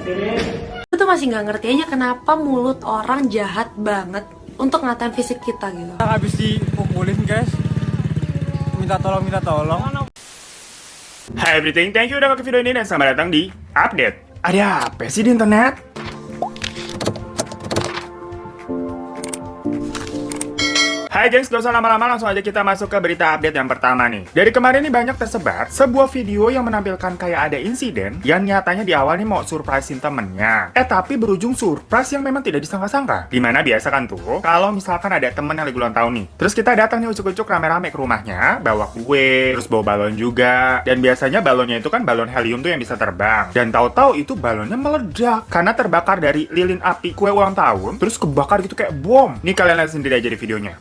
Aku tuh masih nggak ngerti aja kenapa mulut orang jahat banget untuk ngatain fisik kita gitu. Habis dipukulin guys, minta tolong. Hai everything, thank you udah nonton video ini dan selamat datang di Update. Ada apa sih di internet? Hai gengs, gak usah lama-lama, langsung aja kita masuk ke berita update yang pertama nih. Dari kemarin nih banyak tersebar sebuah video yang menampilkan kayak ada insiden yang nyatanya di awal nih mau surprisein temennya. Tapi berujung surprise yang memang tidak disangka-sangka. Dimana biasa kan tuh, kalau misalkan ada temen yang lagi ulang tahun nih, terus kita datang nih ucuk-ucuk rame-rame ke rumahnya, bawa kue, terus bawa balon juga. Dan biasanya balonnya itu kan balon helium tuh yang bisa terbang. Dan tahu-tahu itu balonnya meledak karena terbakar dari lilin api kue ulang tahun, terus kebakar gitu kayak bom. Nih kalian lihat sendiri aja di videonya.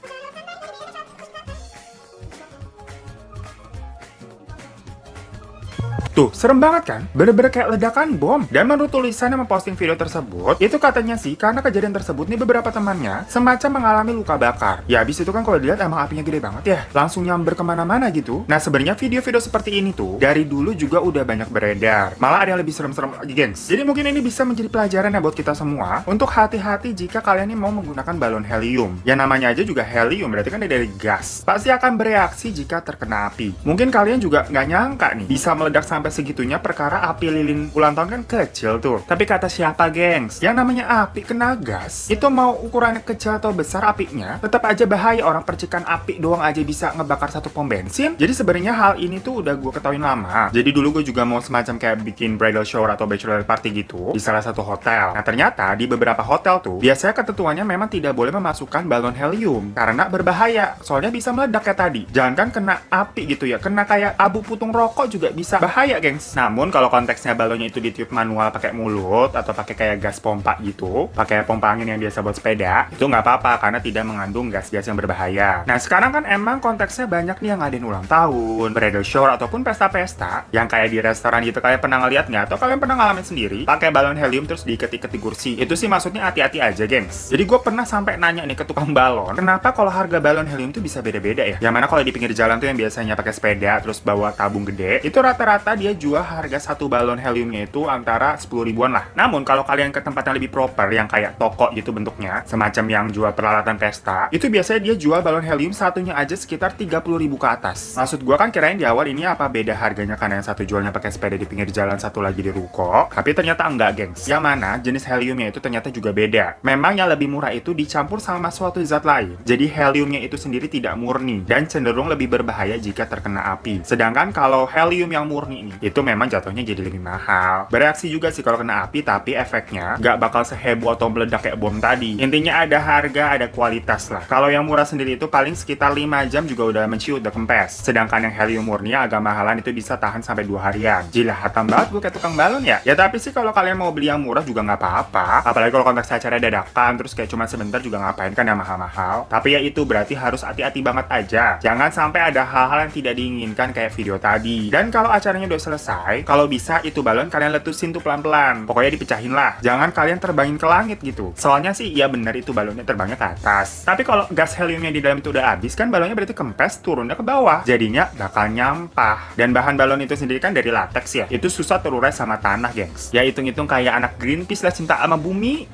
Tuh, serem banget kan? Bener-bener kayak ledakan bom. Dan menurut tulisan yang memposting video tersebut, itu katanya sih, karena kejadian tersebut nih beberapa temannya semacam mengalami luka bakar. Ya, habis itu kan kalau dilihat emang apinya gede banget ya. Langsung nyamber kemana-mana gitu. Nah, sebenarnya video-video seperti ini tuh, dari dulu juga udah banyak beredar. Malah ada yang lebih serem-serem lagi, gengs. Jadi mungkin ini bisa menjadi pelajaran ya buat kita semua, untuk hati-hati jika kalian nih mau menggunakan balon helium. Yang namanya aja juga helium, berarti kan dari gas. Pasti akan bereaksi jika terkena api. Mungkin kalian juga nggak nyangka nih, bisa meledak sampai segitunya perkara api lilin ulang tahun kan kecil tuh. Tapi kata siapa, gengs? Yang namanya api kena gas, itu mau ukurannya kecil atau besar apinya, tetap aja bahaya. Orang percikan api doang aja bisa ngebakar satu pom bensin. Jadi sebenarnya hal ini tuh udah gue ketahuin lama. Jadi dulu gue juga mau semacam kayak bikin bridal shower atau bachelor party gitu di salah satu hotel. Nah ternyata di beberapa hotel tuh, biasanya ketentuannya memang tidak boleh memasukkan balon helium karena berbahaya. Soalnya bisa meledak kayak tadi. Jangan kan kena api gitu ya, kena kayak abu putung rokok juga bisa bahaya, gengs. Namun kalau konteksnya balonnya itu ditiup manual pakai mulut atau pakai kayak gas pompa gitu, pakai pompa angin yang biasa buat sepeda, itu nggak apa-apa karena tidak mengandung gas-gas yang berbahaya. Nah sekarang kan emang konteksnya banyak nih yang ngadain ulang tahun, bridal shower ataupun pesta-pesta yang kayak di restoran gitu. Kalian pernah ngeliat nggak? Atau kalian pernah ngalamin sendiri pakai balon helium terus diikat-ikat di kursi? Itu sih maksudnya hati-hati aja, gengs. Jadi gue pernah sampai nanya nih ke tukang balon, kenapa kalau harga balon helium tuh bisa beda-beda ya? Yang mana kalau di pinggir jalan tuh yang biasanya pakai sepeda terus bawa tabung gede, itu rata-rata dia jual harga satu balon heliumnya itu antara 10 ribuan lah. Namun kalau kalian ke tempat yang lebih proper yang kayak toko gitu bentuknya, semacam yang jual peralatan pesta, itu biasanya dia jual balon helium satunya aja sekitar 30 ribu ke atas. Maksud gua kan kirain di awal ini apa beda harganya karena yang satu jualnya pakai sepeda di pinggir jalan, satu lagi di ruko. Tapi ternyata enggak, gengs. Yang mana jenis heliumnya itu ternyata juga beda. Memang yang lebih murah itu dicampur sama suatu zat lain. Jadi heliumnya itu sendiri tidak murni dan cenderung lebih berbahaya jika terkena api. Sedangkan kalau helium yang murni ini, itu memang jatuhnya jadi lebih mahal. Bereaksi juga sih kalau kena api, tapi efeknya nggak bakal seheboh atau meledak kayak bom tadi. Intinya ada harga, ada kualitas lah. Kalau yang murah sendiri itu paling sekitar 5 jam juga udah menciut, udah kempes. Sedangkan yang helium murni agak mahalan itu bisa tahan sampai 2 harian. Gila, hatam banget gue kayak tukang balon ya. Ya tapi sih kalau kalian mau beli yang murah juga nggak apa-apa. Apalagi kalau konteks acara dadakan, terus kayak cuma sebentar juga ngapain kan yang mahal-mahal. Tapi ya itu berarti harus hati-hati banget aja. Jangan sampai ada hal-hal yang tidak diinginkan kayak video tadi. Dan kalau acaranya udah selesai, kalau bisa itu balon kalian letusin tuh pelan-pelan. Pokoknya dipecahin lah. Jangan kalian terbangin ke langit gitu. Soalnya sih ya bener itu balonnya terbangnya ke atas. Tapi kalau gas heliumnya di dalam itu udah habis kan balonnya berarti kempes turunnya ke bawah. Jadinya bakal nyampah. Dan bahan balon itu sendiri kan dari latex ya. Itu susah terurai sama tanah, gengs. Ya hitung-hitung kayak anak Greenpeace lah cinta sama bumi.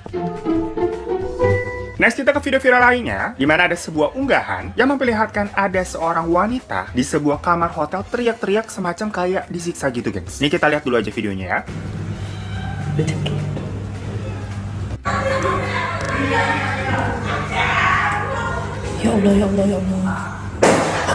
Next kita ke video viral lainnya, di mana ada sebuah unggahan yang memperlihatkan ada seorang wanita di sebuah kamar hotel teriak-teriak semacam kayak disiksa gitu, gengs. Ini kita lihat dulu aja videonya ya. Ya Allah, ya Allah, ya Allah.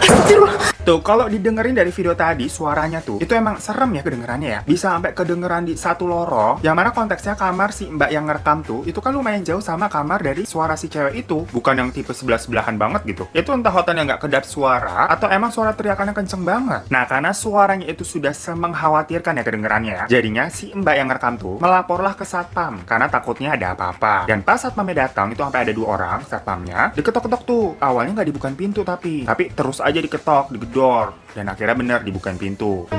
Astagfirullah. Tuh, kalau didengerin dari video tadi, suaranya tuh, itu emang serem ya kedengerannya ya. Bisa sampai kedengeran di satu lorong, yang mana konteksnya kamar si mbak yang ngerekam tuh, itu kan lumayan jauh sama kamar dari suara si cewek itu. Bukan yang tipe sebelah-sebelahan banget gitu. Itu entah hotelnya nggak kedap suara, atau emang suara teriakannya kenceng banget. Nah, karena suaranya itu sudah semengkhawatirkan ya kedengerannya ya. Jadinya si mbak yang ngerekam tuh, melaporlah ke satpam, karena takutnya ada apa-apa. Dan pas satpamnya datang, itu sampai ada 2 orang, satpamnya, diketok-ketok tuh. Awalnya nggak dibukain pintu tapi terus aja diketok, digedor. Dan akhirnya bener dibukain pintu.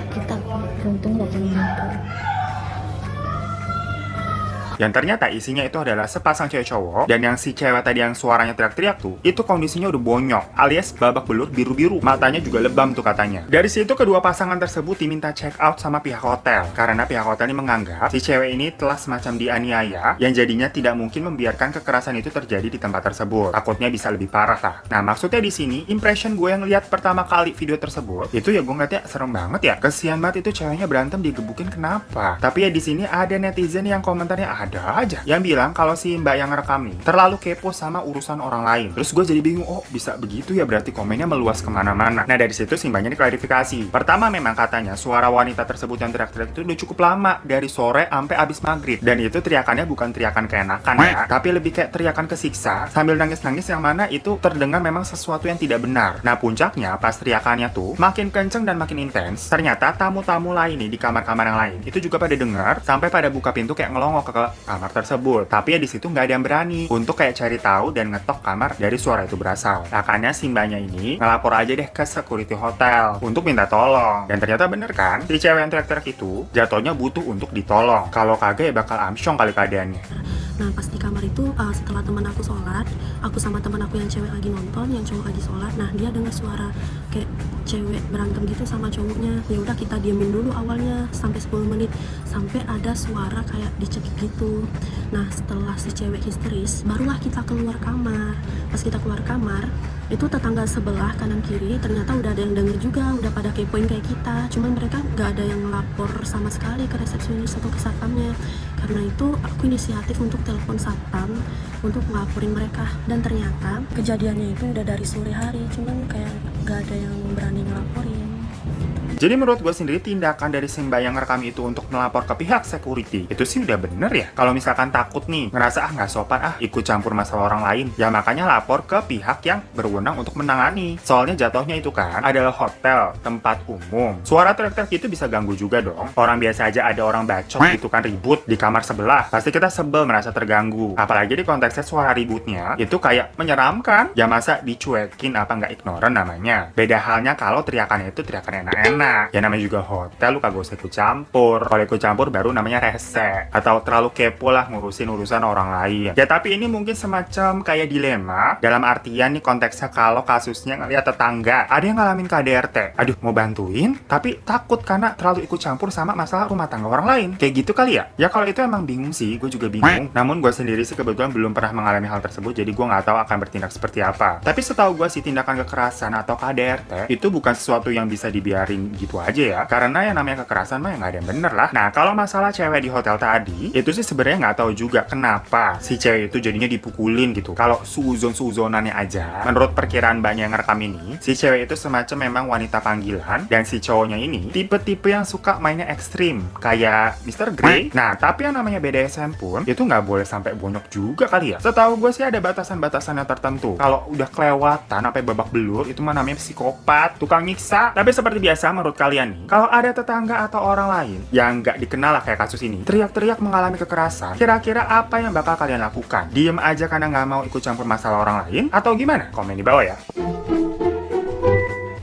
Kita beruntung gak kena motor. yang ternyata isinya itu adalah sepasang cewek cowok, dan yang si cewek tadi yang suaranya teriak-teriak tuh, itu kondisinya udah bonyok, alias babak belur biru-biru, matanya juga lebam tuh katanya. Dari situ kedua pasangan tersebut diminta check out sama pihak hotel, karena pihak hotel ini menganggap si cewek ini telah semacam dianiaya, yang jadinya tidak mungkin membiarkan kekerasan itu terjadi di tempat tersebut. Takutnya bisa lebih parah lah. Nah, maksudnya di sini, impression gue yang lihat pertama kali video tersebut, itu ya gue ngeliatnya serem banget ya. Kesian banget itu ceweknya berantem digebukin kenapa. Tapi ya di sini ada netizen yang komentarnya ada aja yang bilang kalau si mbak yang ngerekam nih terlalu kepo sama urusan orang lain. Terus gue jadi bingung, oh bisa begitu ya, berarti komennya meluas kemana-mana. Nah dari situ si mbaknya diklarifikasi. Pertama memang katanya suara wanita tersebut yang teriak-teriak itu udah cukup lama, dari sore sampai abis maghrib. Dan itu teriakannya bukan teriakan keenakan ya, tapi lebih kayak teriakan kesiksa sambil nangis-nangis, yang mana itu terdengar memang sesuatu yang tidak benar. Nah puncaknya pas teriakannya tuh makin kenceng dan makin intens, ternyata tamu-tamu lain nih di kamar-kamar yang lain itu juga pada dengar, sampai pada buka pintu kayak ngelongok ke kamar tersebut. Tapi ya di situ nggak ada yang berani untuk kayak cari tahu dan ngetok kamar dari suara itu berasal. Makanya si mbaknya ini ngelapor aja deh ke security hotel untuk minta tolong. Dan ternyata bener kan, si cewek yang teriak-teriak itu jatuhnya butuh untuk ditolong. Kalau kagak ya bakal amsyong kali keadaannya. Nah pas di kamar itu setelah teman aku sholat, aku sama teman aku yang cewek lagi nonton, yang cowok lagi sholat. Nah dia dengar suara kayak cewek berantem gitu sama cowoknya. Ya udah kita diemin dulu awalnya sampai 10 menit, sampai ada suara kayak dicekik gitu. Nah setelah si cewek histeris, barulah kita keluar kamar. Pas kita keluar kamar, itu tetangga sebelah kanan kiri ternyata udah ada yang denger juga, udah pada kepoin kayak kita. Cuman mereka gak ada yang lapor sama sekali ke resepsionis atau ke satpamnya. Karena itu aku inisiatif untuk telepon satpam untuk ngelaporin mereka. Dan ternyata kejadiannya itu udah dari sore hari, cuman kayak gak ada yang berani ngelaporin. Jadi menurut gue sendiri tindakan dari si mbak yang ngerekam itu untuk melapor ke pihak security itu sih udah bener ya. Kalau misalkan takut nih, ngerasa nggak sopan ikut campur masalah orang lain, ya makanya lapor ke pihak yang berwenang untuk menangani. Soalnya jatuhnya itu kan adalah hotel, tempat umum. Suara teriak-teriak itu bisa ganggu juga dong. Orang biasa aja ada orang bacot gitu kan ribut di kamar sebelah, pasti kita sebel, merasa terganggu. Apalagi di konteksnya suara ributnya itu kayak menyeramkan. Ya masa dicuekin apa nggak ignoran namanya. Beda halnya kalau teriakannya itu teriakan enak-enak. Ya namanya juga hotel, lu kagak usah ikut campur. Kalau ikut campur baru namanya rese atau terlalu kepo lah ngurusin urusan orang lain. Ya tapi ini mungkin semacam kayak dilema, dalam artian nih konteksnya kalau kasusnya ngeliat tetangga ada yang ngalamin KDRT, aduh mau bantuin tapi takut karena terlalu ikut campur sama masalah rumah tangga orang lain, kayak gitu kali ya. Ya kalau itu emang bingung sih, gue juga bingung. Namun gue sendiri sih kebetulan belum pernah mengalami hal tersebut, jadi gue nggak tahu akan bertindak seperti apa. Tapi setahu gue sih tindakan kekerasan atau KDRT itu bukan sesuatu yang bisa dibiarin gitu aja ya, karena yang namanya kekerasan mah yang nggak ada yang bener lah. Nah kalau masalah cewek di hotel tadi itu sih sebenarnya nggak tahu juga kenapa si cewek itu jadinya dipukulin gitu. Kalau suzonannya aja, menurut perkiraan banyak yang ngerekam ini, si cewek itu semacam memang wanita panggilan, dan si cowoknya ini tipe-tipe yang suka mainnya ekstrim kayak Mr. Grey. Nah tapi yang namanya BDSM pun itu nggak boleh sampai bonyok juga kali ya. Setahu gue sih ada batasan-batasan yang tertentu. Kalau udah kelewatan sampai babak belur itu mah namanya psikopat, tukang nyiksa. Tapi seperti biasa menurut kalian nih, kalau ada tetangga atau orang lain yang nggak dikenal lah kayak kasus ini, teriak-teriak mengalami kekerasan, kira-kira apa yang bakal kalian lakukan? Diem aja karena nggak mau ikut campur masalah orang lain? Atau gimana? Komen di bawah ya.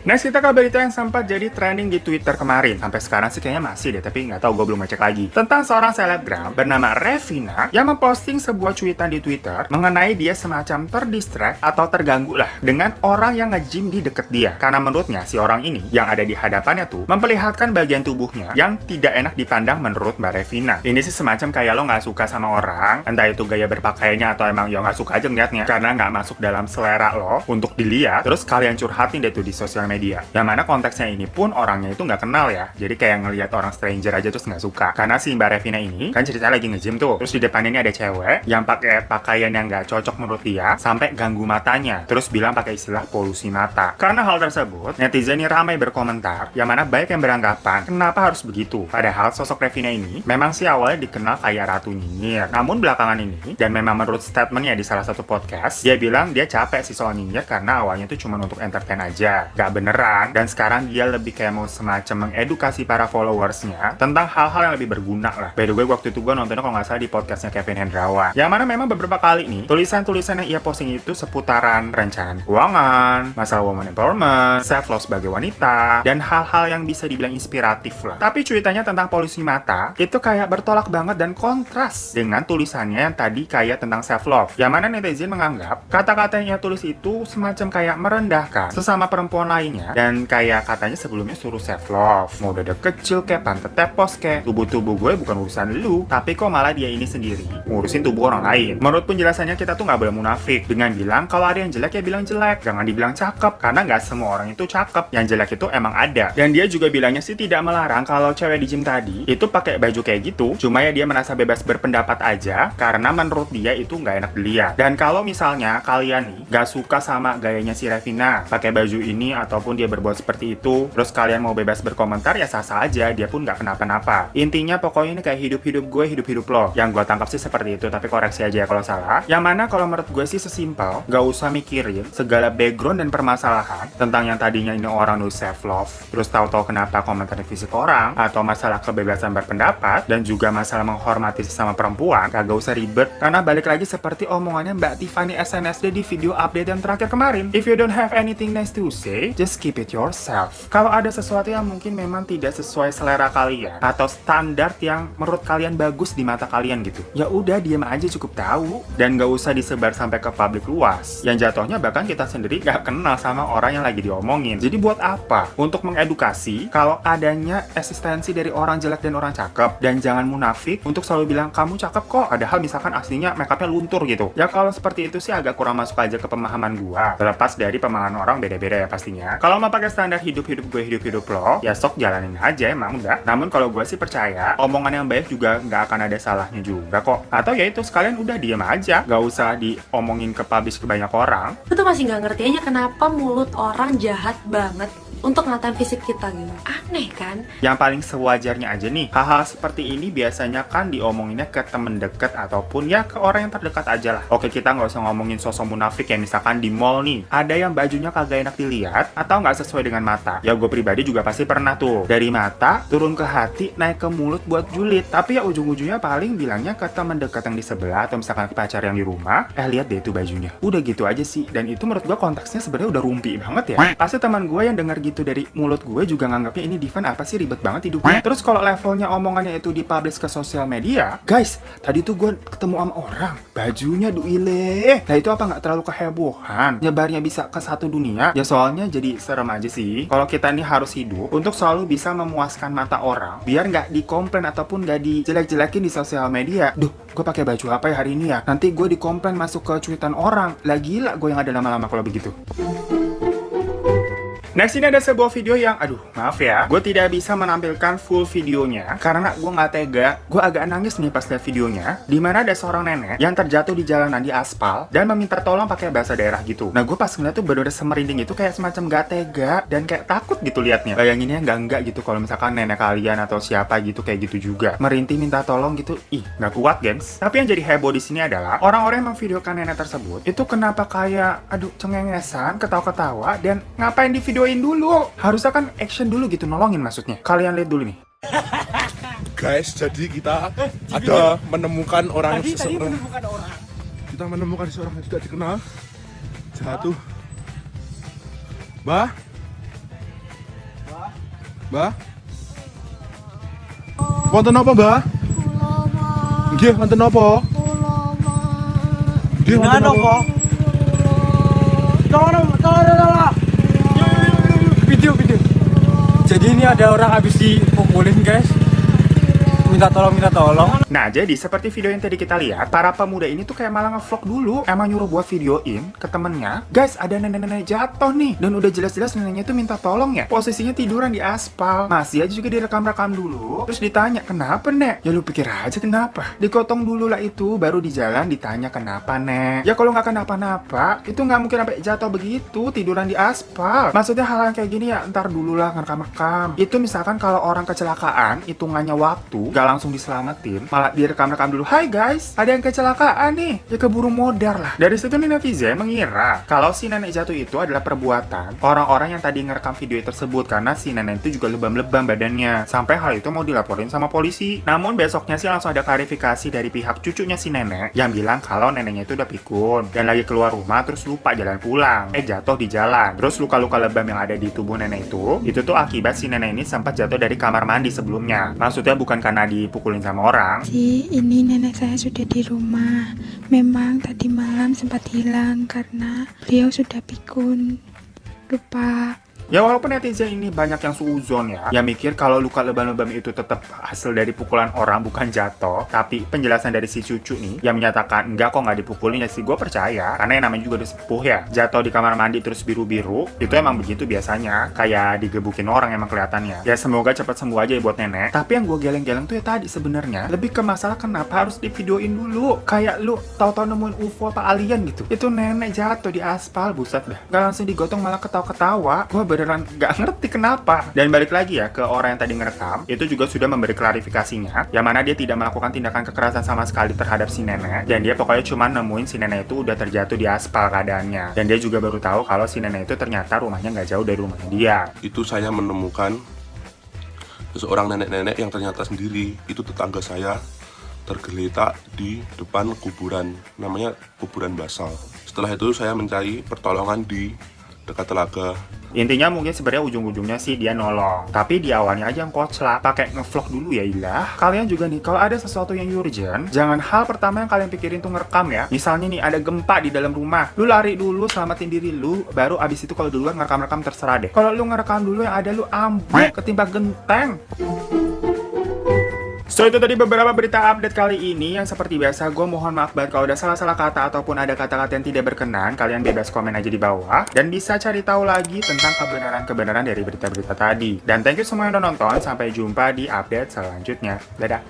Next kita ke berita yang sempat jadi trending di Twitter kemarin. Sampai sekarang sih kayaknya masih deh, tapi nggak tahu, gue belum ngecek lagi. Tentang seorang selebgram bernama Revina yang memposting sebuah cuitan di Twitter mengenai dia semacam terdistract atau terganggu lah dengan orang yang nge-gym di deket dia. Karena menurutnya si orang ini yang ada di hadapannya tuh memperlihatkan bagian tubuhnya yang tidak enak dipandang menurut Mbak Revina. Ini sih semacam kayak lo nggak suka sama orang, entah itu gaya berpakaiannya atau emang ya nggak suka aja ngeliatnya karena nggak masuk dalam selera lo untuk dilihat. Terus kalian curhatin deh tuh di sosial media. Yang mana konteksnya ini pun orangnya itu nggak kenal ya, jadi kayak ngelihat orang stranger aja terus nggak suka. Karena si Mbak Revina ini kan ceritanya lagi nge-gym tuh, terus di depannya ini ada cewek yang pakai pakaian yang nggak cocok menurut dia sampai ganggu matanya, terus bilang pakai istilah polusi mata. Karena hal tersebut netizen ini ramai berkomentar, yang mana banyak yang beranggapan kenapa harus begitu. Padahal sosok Revina ini memang sih awalnya dikenal kayak ratu nyinyir, namun belakangan ini, dan memang menurut statementnya di salah satu podcast, dia bilang dia capek sih soal nyinyir karena awalnya itu cuma untuk entertain aja, nggak bener beneran, dan sekarang dia lebih kayak mau semacam mengedukasi para followersnya tentang hal-hal yang lebih berguna lah. By the way, waktu itu gue nontonnya kalau nggak salah di podcastnya Kevin Hendrawan, yang mana memang beberapa kali nih tulisan-tulisan yang ia posting itu seputaran perencanaan keuangan, masalah woman empowerment, self love sebagai wanita, dan hal-hal yang bisa dibilang inspiratif lah. Tapi cuitannya tentang polusi mata itu kayak bertolak banget dan kontras dengan tulisannya yang tadi kayak tentang self love, yang mana netizen menganggap kata-kata yang ia tulis itu semacam kayak merendahkan sesama perempuan lainnya, dan kayak katanya sebelumnya suruh self love, mau dada kecil kayak pantat tepos kayak tubuh gue bukan urusan lu, tapi kok malah dia ini sendiri ngurusin tubuh orang lain. Menurut penjelasannya, kita tuh nggak boleh munafik dengan bilang kalau ada yang jelek ya bilang jelek, jangan dibilang cakep, karena nggak semua orang itu cakep, yang jelek itu emang ada. Dan dia juga bilangnya sih tidak melarang kalau cewek di gym tadi itu pakai baju kayak gitu, cuma ya dia merasa bebas berpendapat aja karena menurut dia itu nggak enak dilihat. Dan kalau misalnya kalian nih nggak suka sama gayanya si Revina pakai baju ini ataupun dia berbuat seperti itu, terus kalian mau bebas berkomentar ya sah-sah aja, dia pun nggak kenapa-napa. Intinya pokoknya ini kayak hidup-hidup gue, hidup-hidup lo. Yang gue tangkap sih seperti itu, tapi koreksi aja ya kalau salah. Yang mana kalau menurut gue sih sesimpel, gak usah mikirin segala background dan permasalahan tentang yang tadinya ini orang nulis self love, terus tahu-tahu kenapa komentar fisik orang, atau masalah kebebasan berpendapat, dan juga masalah menghormati sesama perempuan. Gak usah ribet, karena balik lagi seperti omongannya Mbak Tiffany SNSD di video update yang terakhir kemarin. If you don't have anything nice to say, just keep it yourself. Kalau ada sesuatu yang mungkin memang tidak sesuai selera kalian, atau standar yang menurut kalian bagus di mata kalian gitu, ya udah diam aja cukup tahu, dan gak usah disebar sampai ke publik luas, yang jatuhnya bahkan kita sendiri gak kenal sama orang yang lagi diomongin. Jadi buat apa? Untuk mengedukasi kalau adanya eksistensi dari orang jelek dan orang cakep, dan jangan munafik untuk selalu bilang kamu cakep kok, padahal misalkan aslinya makeupnya luntur gitu. Ya kalau seperti itu sih agak kurang masuk aja ke pemahaman gua, terlepas dari pemahaman orang beda-beda ya pastinya. Kalau mau pakai standar hidup-hidup gue, hidup-hidup lo, ya sok jalanin aja emang udah. Namun kalau gue sih percaya omongan yang baik juga nggak akan ada salahnya juga kok. Atau ya itu sekalian udah diem aja, nggak usah diomongin ke publish ke banyak orang. Aku tuh masih nggak ngerti aja kenapa mulut orang jahat banget untuk ngatain fisik kita gitu. Aneh kan? Yang paling sewajarnya aja nih, hal-hal seperti ini biasanya kan diomonginnya ke temen deket ataupun ya ke orang yang terdekat aja lah. Oke, kita nggak usah ngomongin sosok munafik ya, misalkan di mall nih, ada yang bajunya kagak enak dilihat atau nggak sesuai dengan mata. Ya gue pribadi juga pasti pernah tuh, dari mata turun ke hati naik ke mulut buat julid. Tapi ya ujung-ujungnya paling bilangnya ke temen deket yang di sebelah atau misalkan ke pacar yang di rumah, lihat deh itu bajunya. Udah gitu aja sih, dan itu menurut gue konteksnya sebenarnya udah rumpi banget ya. Pasti teman gue yang denger gitu dari mulut gue juga nganggapnya ini Divan apa sih ribet banget hidupnya. Terus kalau levelnya omongannya itu dipublish ke sosial media, guys, tadi tuh gue ketemu sama orang bajunya duile. Nah itu apa nggak terlalu kehebohan? Nyebarnya bisa ke satu dunia? Ya soalnya jadi serem aja sih. Kalau kita nih harus hidup untuk selalu bisa memuaskan mata orang, biar nggak dikomplain ataupun nggak dijelek-jelekin di sosial media. Duh, gue pakai baju apa ya hari ini ya? Nanti gue dikomplain masuk ke cuitan orang. Lah gila gue yang ada lama-lama kalau begitu. Next ini ada sebuah video yang, aduh maaf ya, gue tidak bisa menampilkan full videonya karena gue nggak tega. Gue agak nangis nih pas lihat videonya, dimana ada seorang nenek yang terjatuh di jalanan di aspal dan meminta tolong pakai bahasa daerah gitu. Nah gue pas ngeliat tuh bener-bener semerinding itu, kayak semacam nggak tega dan kayak takut gitu liatnya. Bayanginnya nggak gitu kalau misalkan nenek kalian atau siapa gitu kayak gitu juga merintih minta tolong gitu, ih nggak kuat gengs. Tapi yang jadi heboh di sini adalah orang-orang yang memvideokan nenek tersebut itu kenapa kayak aduh cengengesan, ketawa-ketawa, dan ngapain di video dulu, harusnya kan action dulu gitu, nolongin maksudnya. Kalian lihat dulu nih. Guys, jadi kita ada menemukan orang seseorang. Kita menemukan seorang yang tidak dikenal jatuh. Mbah? Mbah? Wonten apa, Mbah? Nggih, wonten apa? Nggih, wonten apa? Tolong. Video. Jadi ini ada orang habis dipukulin guys. Minta tolong. Nah, jadi seperti video yang tadi kita lihat, para pemuda ini tuh kayak malah ngevlog dulu. Emang nyuruh buat videoin ke temennya. Guys, ada nenek-nenek jatuh nih. Dan udah jelas-jelas neneknya tuh minta tolong ya. Posisinya tiduran di aspal. Masih aja juga direkam-rekam dulu. Terus ditanya, kenapa nek? Ya lu pikir aja kenapa. Digotong dulu lah itu, baru di jalan ditanya kenapa nek. Ya kalau nggak kenapa-napa, itu nggak mungkin sampai jatuh begitu, tiduran di aspal. Maksudnya hal yang kayak gini ya ntar dulu lah ngerekam-rekam. Itu misalkan kalau orang kecelakaan, hitungannya waktu, gak langsung diselamatin, malah direkam-rekam dulu. Hai guys, ada yang kecelakaan nih. Ya keburu modar lah. Dari situ nih netizen mengira kalau si nenek jatuh itu adalah perbuatan orang-orang yang tadi ngerekam video tersebut, karena si nenek itu juga lebam-lebam badannya. Sampai hal itu mau dilaporin sama polisi. Namun besoknya sih langsung ada klarifikasi dari pihak cucunya si nenek yang bilang kalau neneknya itu udah pikun dan lagi keluar rumah terus lupa jalan pulang. Jatuh di jalan. Terus luka-luka lebam yang ada di tubuh nenek itu tuh akibat si nenek ini sempat jatuh dari kamar mandi sebelumnya. Maksudnya bukan karena dipukulin sama orang. Ini nenek saya sudah di rumah. Memang tadi malam sempat hilang karena beliau sudah pikun. Lupa. Ya walaupun netizen ini banyak yang suuzon ya, yang mikir kalau luka lebam-lebam itu tetap hasil dari pukulan orang bukan jatuh, tapi penjelasan dari si cucu nih yang menyatakan enggak kok nggak dipukulin, ya sih gue percaya, karena yang namanya juga udah sepuh ya. Jatuh di kamar mandi terus biru-biru, itu emang begitu biasanya, kayak digebukin orang emang kelihatannya. Ya semoga cepat sembuh aja ya buat nenek. Tapi yang gue geleng-geleng tuh ya tadi sebenarnya lebih ke masalah kenapa harus divideoin dulu. Kayak lu tahu-tahu nemuin UFO apa alien gitu. Itu nenek jatuh di aspal, buset dah. Gak langsung digotong malah ketawa-ketawa. Gue beneran gak ngerti kenapa. Dan balik lagi ya ke orang yang tadi ngerekam, itu juga sudah memberi klarifikasinya, yang mana dia tidak melakukan tindakan kekerasan sama sekali terhadap si nenek, dan dia pokoknya cuma nemuin si nenek itu udah terjatuh di aspal keadaannya. Dan dia juga baru tahu kalau si nenek itu ternyata rumahnya gak jauh dari rumahnya dia. Itu saya menemukan seseorang nenek-nenek yang ternyata sendiri, itu tetangga saya, tergeletak di depan kuburan, namanya kuburan basal. Setelah itu saya mencari pertolongan di dekat telaga. Intinya mungkin sebenarnya ujung-ujungnya sih dia nolong, tapi di awalnya aja yang koclak, pakai ngevlog dulu ya ilah. Kalian juga nih, kalau ada sesuatu yang urgent, jangan hal pertama yang kalian pikirin tuh ngerekam ya. Misalnya nih ada gempa di dalam rumah, lu lari dulu selamatin diri lu, baru abis itu kalau duluan ngerekam-rekam terserah deh. Kalau lu ngerekam dulu yang ada lu ambruk ketimpa genteng. So itu tadi beberapa berita update kali ini, yang seperti biasa gue mohon maaf banget kalau ada salah-salah kata ataupun ada kata-kata yang tidak berkenan. Kalian bebas komen aja di bawah dan bisa cari tahu lagi tentang kebenaran-kebenaran dari berita-berita tadi. Dan thank you semua yang udah nonton, sampai jumpa di update selanjutnya. Dadah.